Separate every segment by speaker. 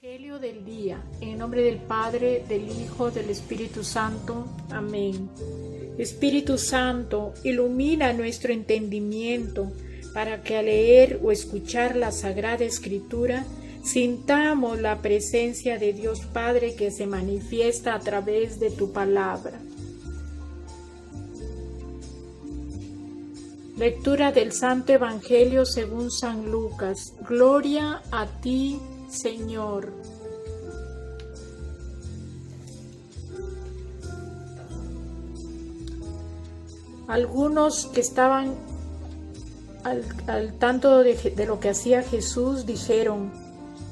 Speaker 1: Evangelio del día, en nombre del Padre, del Hijo, del Espíritu Santo. Amén. Espíritu Santo, ilumina nuestro entendimiento para que al leer o escuchar la Sagrada Escritura sintamos la presencia de Dios Padre que se manifiesta a través de tu palabra. Lectura del Santo Evangelio según San Lucas. Gloria a ti, Señor. Algunos que estaban al tanto de lo que hacía Jesús dijeron: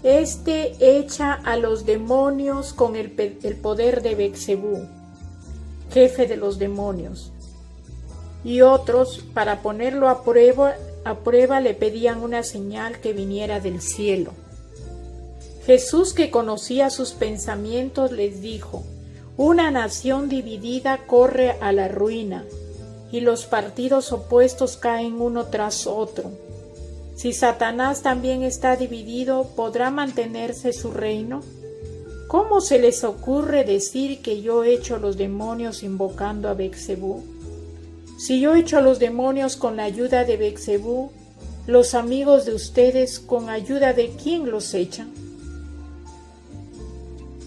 Speaker 1: Este echa a los demonios con el poder de Beelzebú, jefe de los demonios. Y otros, para ponerlo a prueba, le pedían una señal que viniera del cielo. Jesús, que conocía sus pensamientos, les dijo: Una nación dividida corre a la ruina, y los partidos opuestos caen uno tras otro. Si Satanás también está dividido, ¿podrá mantenerse su reino? ¿Cómo se les ocurre decir que yo echo a los demonios invocando a Beelzebú? Si yo echo a los demonios con la ayuda de Beelzebú, los amigos de ustedes, ¿con ayuda de quién los echan?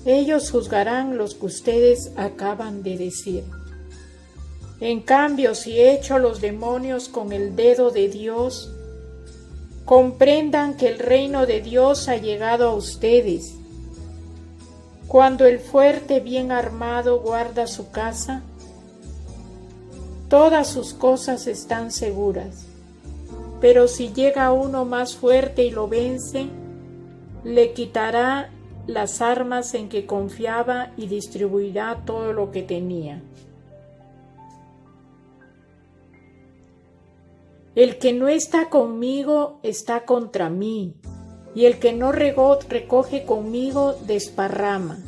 Speaker 1: Ellos juzgarán lo que ustedes acaban de decir. En cambio, si echo a los demonios con el dedo de Dios, comprendan que el reino de Dios ha llegado a ustedes. Cuando el fuerte bien armado guarda su casa, todas sus cosas están seguras. Pero si llega uno más fuerte y lo vence, le quitará las armas en que confiaba y distribuirá todo lo que tenía. El que no está conmigo está contra mí, y el que no recoge conmigo desparrama.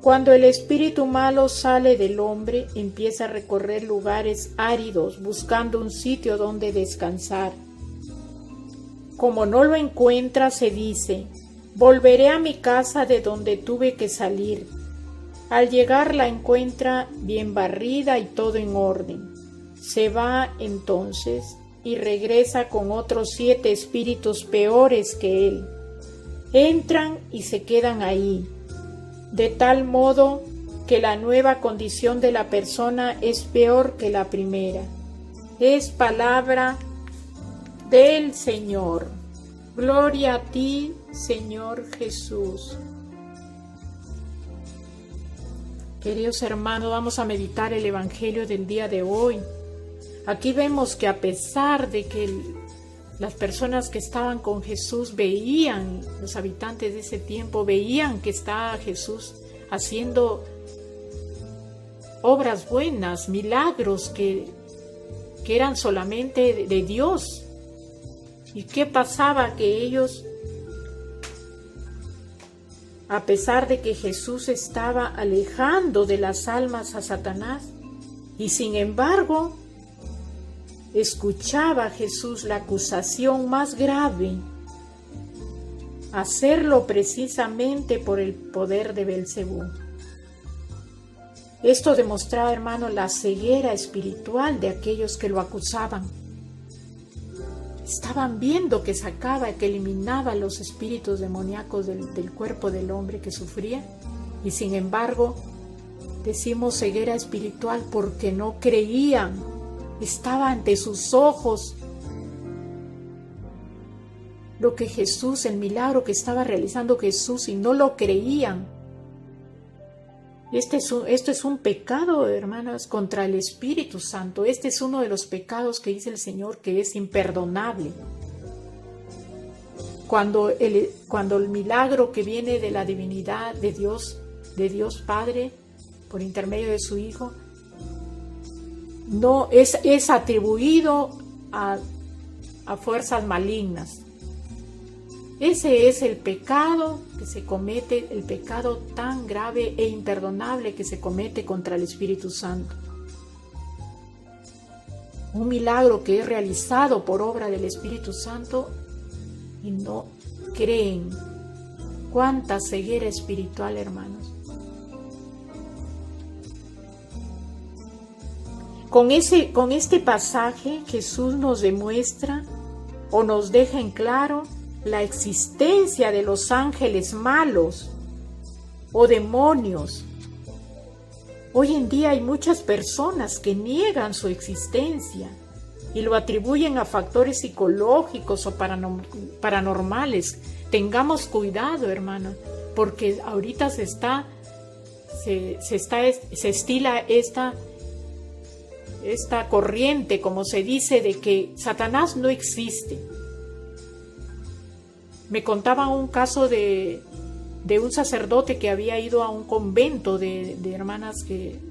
Speaker 1: Cuando el espíritu malo sale del hombre, empieza a recorrer lugares áridos buscando un sitio donde descansar. Como no lo encuentra, se dice: Volveré a mi casa de donde tuve que salir. Al llegar la encuentra bien barrida y todo en orden. Se va entonces y regresa con otros 7 espíritus peores que él. Entran y se quedan ahí, de tal modo que la nueva condición de la persona es peor que la primera. Es palabra del Señor. Gloria a ti, Señor Jesús. Queridos hermanos, vamos a meditar el Evangelio del día de hoy. Aquí vemos que a pesar de que las personas que estaban con Jesús veían, los habitantes de ese tiempo veían que estaba Jesús haciendo obras buenas, milagros que eran solamente de Dios. ¿Y qué pasaba? Que ellos, a pesar de que Jesús estaba alejando de las almas a Satanás, y sin embargo, escuchaba a Jesús la acusación más grave, hacerlo precisamente por el poder de Beelzebú. Esto demostraba, hermano, la ceguera espiritual de aquellos que lo acusaban. Estaban viendo que sacaba, que eliminaba los espíritus demoníacos del cuerpo del hombre que sufría, y sin embargo, decimos ceguera espiritual porque no creían. Estaba ante sus ojos lo que Jesús, el milagro que estaba realizando Jesús, y no lo creían. Esto es un pecado, hermanas, contra el Espíritu Santo. Este es uno de los pecados que dice el Señor que es imperdonable. Cuando el milagro que viene de la divinidad de Dios Padre, por intermedio de su Hijo, no es atribuido a fuerzas malignas. Ese es el pecado que se comete, el pecado tan grave e imperdonable que se comete contra el Espíritu Santo. Un milagro que es realizado por obra del Espíritu Santo y no creen. Cuánta ceguera espiritual, hermanos. Con este pasaje Jesús nos demuestra o nos deja en claro la existencia de los ángeles malos o demonios. Hoy en día hay muchas personas que niegan su existencia y lo atribuyen a factores psicológicos o paranormales. Tengamos cuidado, hermanos, porque ahorita se estila esta corriente, como se dice, de que Satanás no existe. Me contaban un caso de un sacerdote que había ido a un convento de hermanas que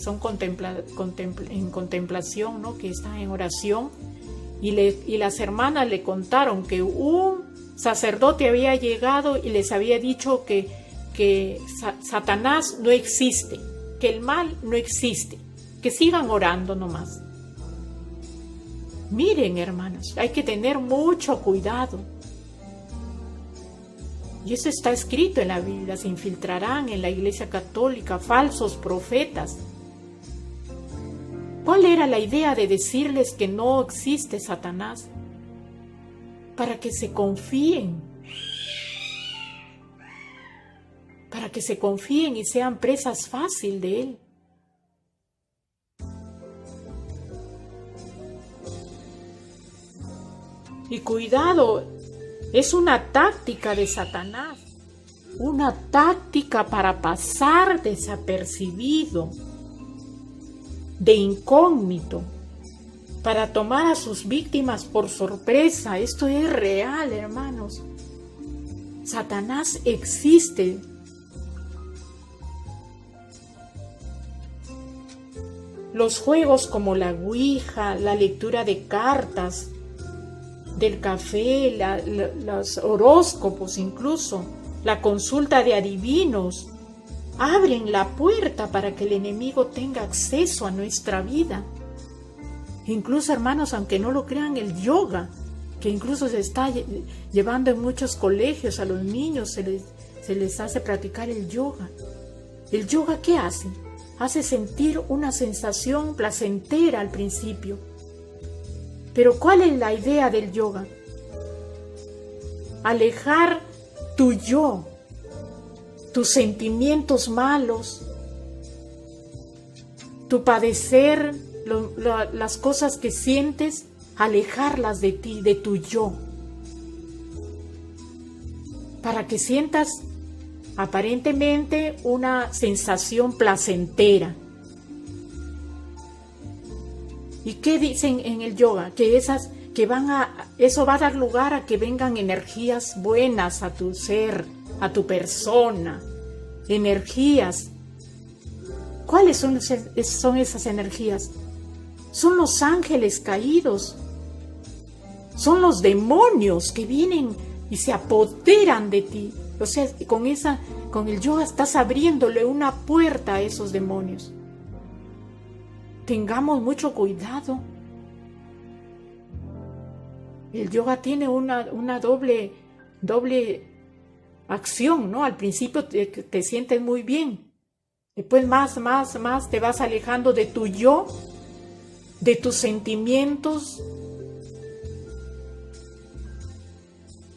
Speaker 1: son en contemplación, ¿no? Que están en oración, y las hermanas le contaron que un sacerdote había llegado y les había dicho que Satanás no existe, que el mal no existe, que sigan orando nomás. Miren, hermanos, hay que tener mucho cuidado. Y eso está escrito en la Biblia: se infiltrarán en la Iglesia Católica falsos profetas. ¿Cuál era la idea de decirles que no existe Satanás? Para que se confíen. Para que se confíen y sean presas fácil de él. Y cuidado, es una táctica de Satanás, una táctica para pasar desapercibido, de incógnito, para tomar a sus víctimas por sorpresa. Esto es real, hermanos. Satanás existe. Los juegos como la ouija, la lectura de cartas, del café, los horóscopos, incluso la consulta de adivinos, abren la puerta para que el enemigo tenga acceso a nuestra vida. Incluso, hermanos, aunque no lo crean, el yoga, que incluso se está llevando en muchos colegios a los niños, se les hace practicar el yoga. ¿El yoga qué hace? Hace sentir una sensación placentera al principio. Pero ¿cuál es la idea del yoga? Alejar tu yo, tus sentimientos malos, tu padecer, las cosas que sientes, alejarlas de ti, de tu yo, para que sientas aparentemente una sensación placentera. ¿Y qué dicen en el yoga? Que eso va a dar lugar a que vengan energías buenas a tu ser, a tu persona, energías. ¿Cuáles son esas energías? Son los ángeles caídos, son los demonios que vienen y se apoderan de ti. O sea, con el yoga estás abriéndole una puerta a esos demonios. Tengamos mucho cuidado. El yoga tiene una doble acción, ¿no? Al principio te sientes muy bien. Después más te vas alejando de tu yo, de tus sentimientos,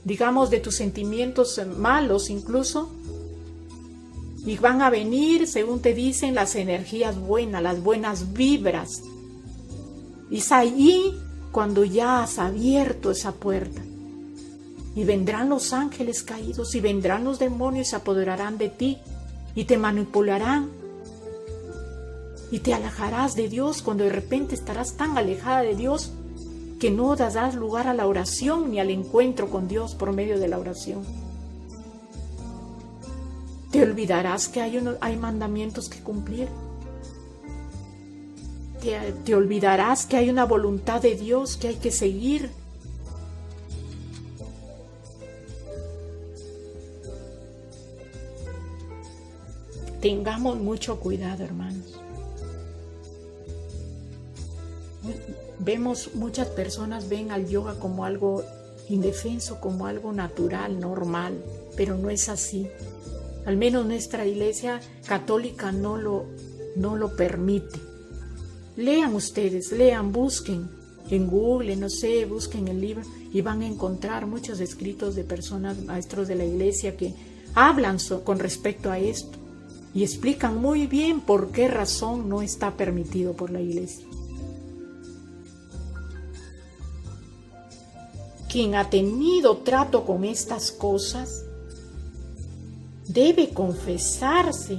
Speaker 1: digamos, de tus sentimientos malos incluso. Y van a venir, según te dicen, las energías buenas, las buenas vibras. Y es ahí cuando ya has abierto esa puerta. Y vendrán los ángeles caídos y vendrán los demonios y se apoderarán de ti y te manipularán. Y te alejarás de Dios cuando de repente estarás tan alejada de Dios que no darás lugar a la oración ni al encuentro con Dios por medio de la oración. Te olvidarás que hay mandamientos que cumplir. Te olvidarás que hay una voluntad de Dios que hay que seguir. Tengamos mucho cuidado, hermanos. Muchas personas ven al yoga como algo indefenso, como algo natural, normal, pero no es así. Al menos nuestra Iglesia Católica no lo permite. Lean ustedes, busquen en Google, no sé, busquen el libro y van a encontrar muchos escritos de personas, maestros de la Iglesia, que hablan con respecto a esto y explican muy bien por qué razón no está permitido por la Iglesia. Quien ha tenido trato con estas cosas debe confesarse.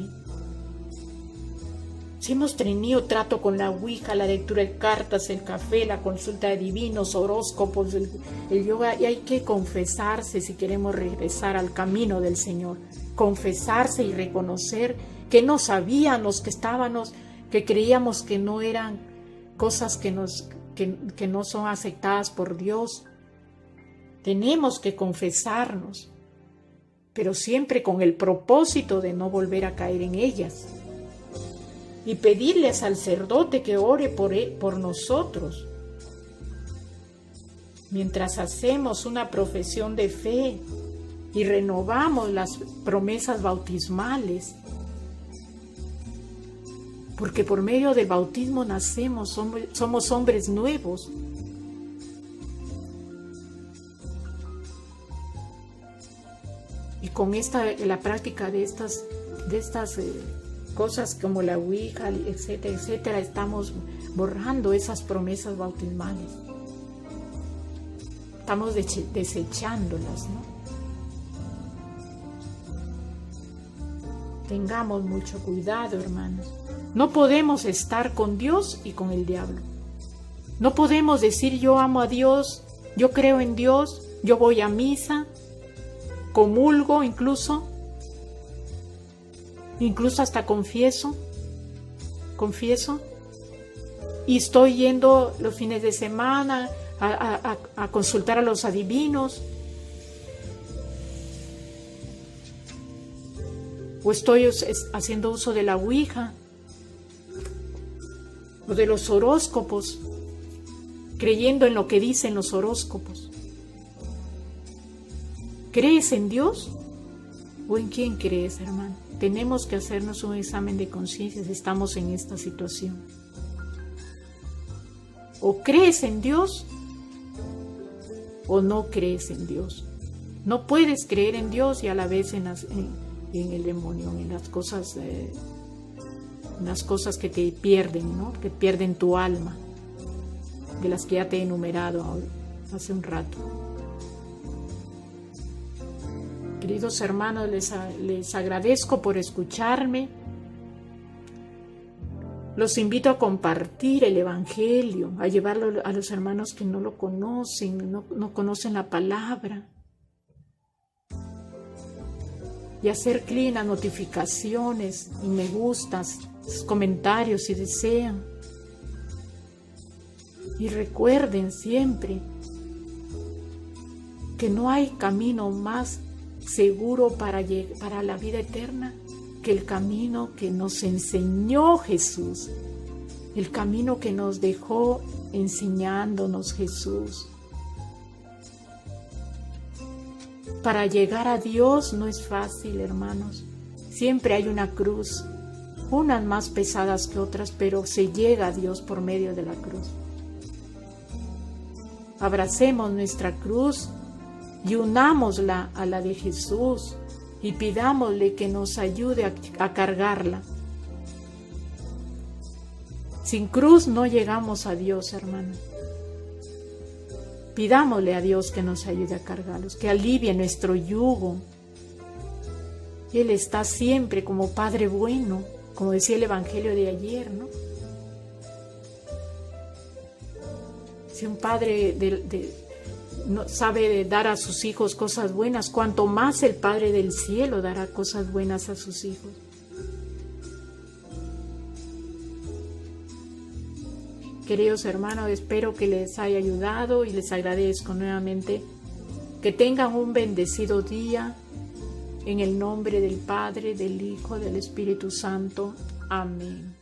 Speaker 1: Si hemos tenido trato con la Ouija, la lectura de cartas, el café, la consulta de divinos, horóscopos, el yoga, y hay que confesarse si queremos regresar al camino del Señor. Confesarse y reconocer que no sabíamos, que creíamos que no eran cosas que no son aceptadas por Dios. Tenemos que confesarnos, pero siempre con el propósito de no volver a caer en ellas. Y pedirle al sacerdote que ore por nosotros. Mientras hacemos una profesión de fe y renovamos las promesas bautismales, porque por medio del bautismo nacemos, somos hombres nuevos. Y con la práctica de estas cosas como la Ouija, etcétera, etcétera, estamos borrando esas promesas bautismales. Estamos desechándolas, ¿no? Tengamos mucho cuidado, hermanos. No podemos estar con Dios y con el diablo. No podemos decir yo amo a Dios, yo creo en Dios, yo voy a misa, comulgo incluso hasta confieso, y estoy yendo los fines de semana a consultar a los adivinos, o estoy haciendo uso de la Ouija o de los horóscopos, creyendo en lo que dicen los horóscopos. ¿Crees en Dios o en quién crees, hermano? Tenemos que hacernos un examen de conciencia si estamos en esta situación. O crees en Dios o no crees en Dios. No puedes creer en Dios y a la vez en el demonio, en las cosas que te pierden, ¿no? Que pierden tu alma, de las que ya te he enumerado hace un rato. Queridos hermanos, les agradezco por escucharme. Los invito a compartir el Evangelio, a llevarlo a los hermanos que no lo conocen, no conocen la palabra. Y hacer clic en las notificaciones, y me gustas, comentarios si desean. Y recuerden siempre que no hay camino más seguro para la vida eterna que el camino que nos enseñó Jesús, el camino que nos dejó enseñándonos Jesús. Para llegar a Dios no es fácil, hermanos. Siempre hay una cruz, unas más pesadas que otras, pero se llega a Dios por medio de la cruz. Abracemos nuestra cruz y unámosla a la de Jesús y pidámosle que nos ayude a cargarla. Sin cruz no llegamos a Dios, hermano. Pidámosle a Dios que nos ayude a cargarlos, que alivie nuestro yugo. Él está siempre como Padre bueno, como decía el Evangelio de ayer, ¿no? Si un padre no sabe dar a sus hijos cosas buenas, cuanto más el Padre del cielo dará cosas buenas a sus hijos. Queridos hermanos, espero que les haya ayudado y les agradezco nuevamente. Que tengan un bendecido día en el nombre del Padre, del Hijo, del Espíritu Santo. Amén.